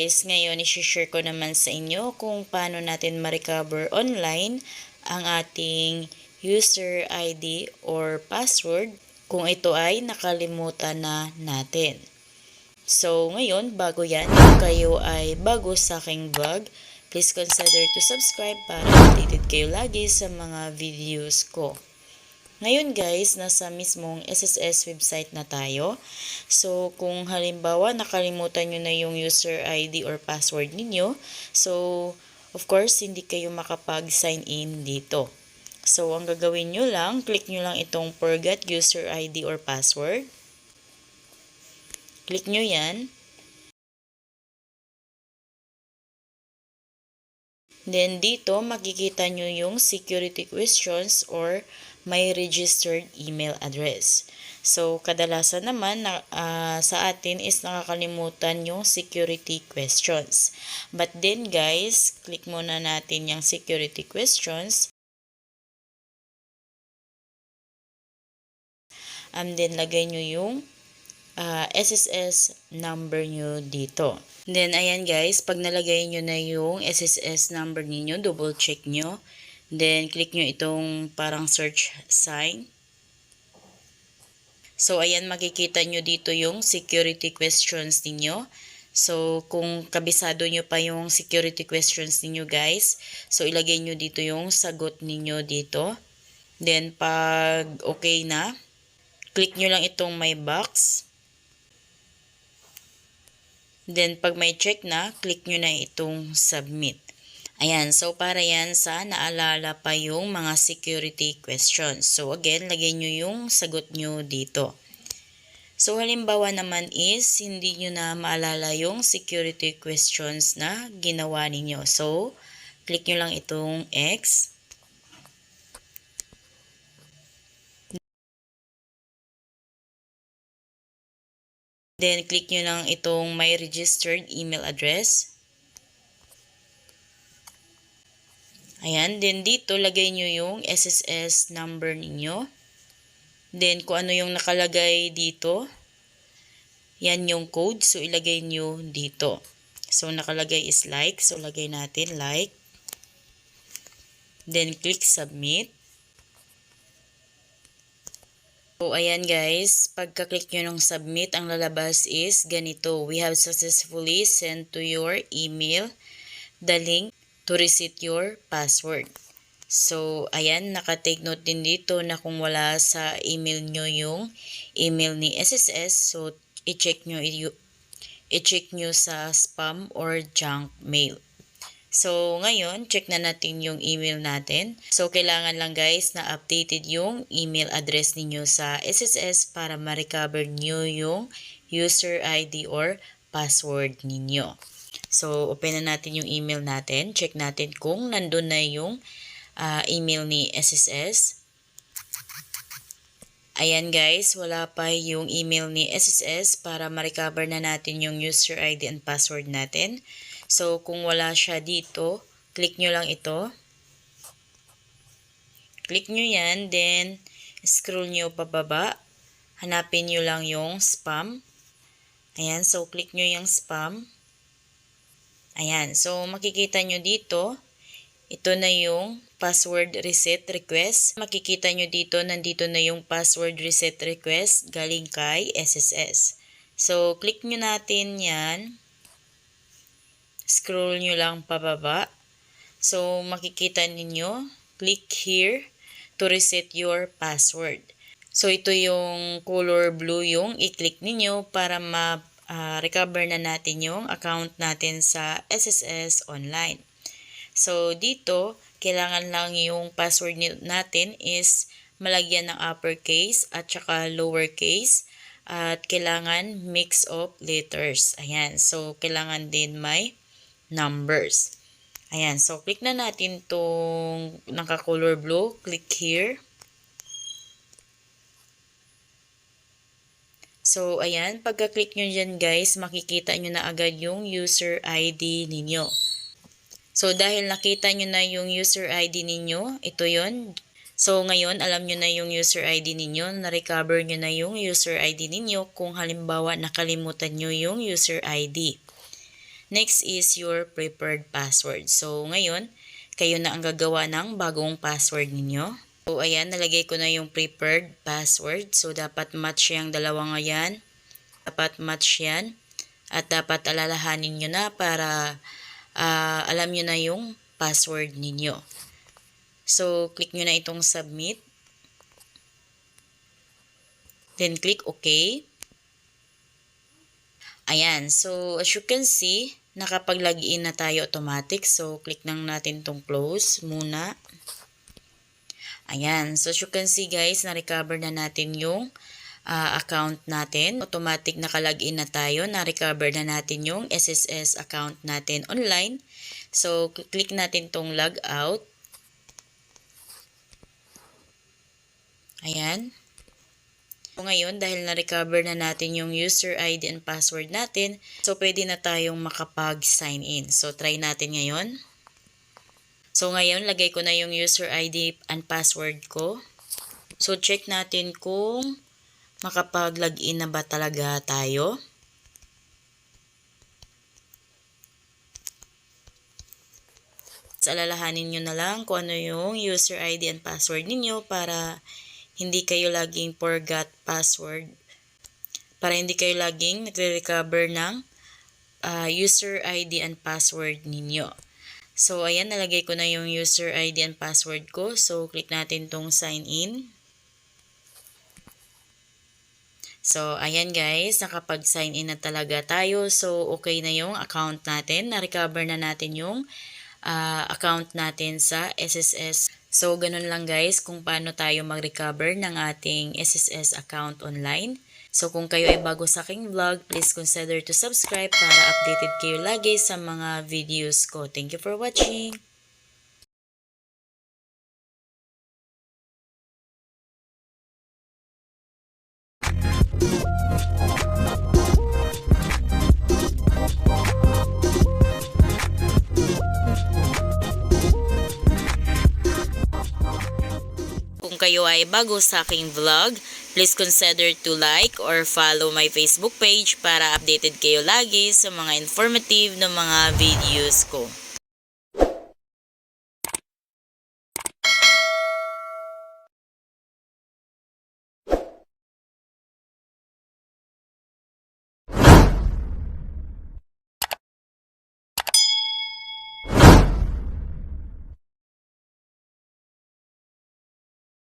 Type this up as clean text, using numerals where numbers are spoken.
guys, ngayon i-share ko naman sa inyo kung paano natin ma-recover online ang ating user ID or password kung ito ay nakalimutan na natin. So ngayon, bago yan, kung kayo ay bago sa aking vlog, please consider to subscribe para updated kayo lagi sa mga videos ko. Ngayon guys, nasa mismong SSS website na tayo. So, kung halimbawa nakalimutan nyo na yung user ID or password ninyo, so, of course, hindi kayo makapag-sign in dito. So, ang gagawin nyo lang, click nyo lang itong forget user ID or password. Click nyo yan. Then, dito, makikita nyo yung security questions or may registered email address. So, kadalasan naman sa atin is nakakalimutan yung security questions. But then guys, click muna natin yung security questions. And then, lagay nyo yung SSS number nyo dito. Then, ayan guys, pag nalagay nyo na yung SSS number ninyo, double check nyo. Then, click nyo itong parang search sign. So, ayan, makikita nyo dito yung security questions ninyo. So, kung kabisado nyo pa yung security questions ninyo guys, so ilagay nyo dito yung sagot ninyo dito. Then, pag okay na, click nyo lang itong may box. Then, pag may check na, click nyo na itong submit. Ayan, so para yan sa naalala pa yung mga security questions. So, again, lagay nyo yung sagot nyo dito. So, halimbawa naman is, hindi nyo na maalala yung security questions na ginawa ninyo. So, click nyo lang itong X. Then, click nyo lang itong may registered email address. Ayan. Then, dito, lagay nyo yung SSS number ninyo. Then, kung ano yung nakalagay dito, yan yung code. So, ilagay nyo dito. So, nakalagay is like. So, lagay natin like. Then, click submit. So, ayan guys, pagka-click nyo ng submit, ang lalabas is ganito. We have successfully sent to your email the link to reset your password. So, ayan, naka-take note din dito na kung wala sa email nyo yung email ni SSS, so i-check nyo sa spam or junk mail. So, ngayon, check na natin yung email natin. So, kailangan lang guys na updated yung email address ninyo sa SSS para ma-recover nyo yung user ID or password ninyo. So, open na natin yung email natin. Check natin kung nandun na yung email ni SSS. Ayan guys, wala pa yung email ni SSS para ma-recover na natin yung user ID and password natin. So, kung wala siya dito, click nyo lang ito. Click nyo yan, then scroll nyo pababa. Hanapin nyo lang yung spam. Ayan, so click nyo yung spam. Ayan, so makikita nyo dito, ito na yung password reset request. Makikita nyo dito, nandito na yung password reset request galing kay SSS. So, click nyo natin yan. Scroll nyo lang pababa. So, makikita ninyo, click here to reset your password. So, ito yung color blue yung i-click ninyo para ma-recover na natin yung account natin sa SSS online. So, dito, kailangan lang yung password natin is malagyan ng uppercase at saka lowercase. At kailangan mix of letters. Ayan. So, kailangan din may numbers. Ayan. So, click na natin itong naka-color blue. Click here. So, ayan. Pagka-click nyo dyan guys, makikita nyo na agad yung user ID ninyo. So, dahil nakita nyo na yung user ID ninyo, ito yon. So, ngayon, alam nyo na yung user ID ninyo, na-recover nyo na yung user ID ninyo kung halimbawa nakalimutan nyo yung user ID. Next is your preferred password. So, ngayon, kayo na ang gagawa ng bagong password ninyo. So, ayan, nalagay ko na yung preferred password. So, dapat match yung dalawa ngayon. Dapat match yan. At dapat alalahanin nyo na para alam nyo na yung password ninyo. So, click nyo na itong submit. Then, click OK. Ayan. So, as you can see, nakapag-login na tayo automatic. So, click lang natin itong close muna. Ayan. So, as you can see guys, na-recover na natin yung account natin. Automatic nakalagin na tayo. Na-recover na natin yung SSS account natin online. So, click natin itong log out. Ayan. So, ngayon, dahil na-recover na natin yung user ID and password natin, so, pwede na tayong makapag-sign in. So, try natin ngayon. So, ngayon, lagay ko na yung user ID and password ko. So, check natin kung makapag-login na ba talaga tayo. So, alalahanin nyo na lang kung ano yung user ID and password ninyo para hindi kayo laging forgot password. Para hindi kayo laging nagre-recover ng user ID and password ninyo. So, ayan, nalagay ko na yung user ID and password ko. So, click natin tong sign in. So, ayan guys, nakapag-sign in na talaga tayo. So, okay na yung account natin. Na-recover na natin yung account natin sa SSS. So, ganun lang guys kung paano tayo mag-recover ng ating SSS account online. So, kung kayo ay bago sa aking vlog, please consider to subscribe para updated kayo lagi sa mga videos ko. Thank you for watching! Kung kayo ay bago sa aking vlog, please consider to like or follow my Facebook page para updated kayo lagi sa mga informative na mga videos ko.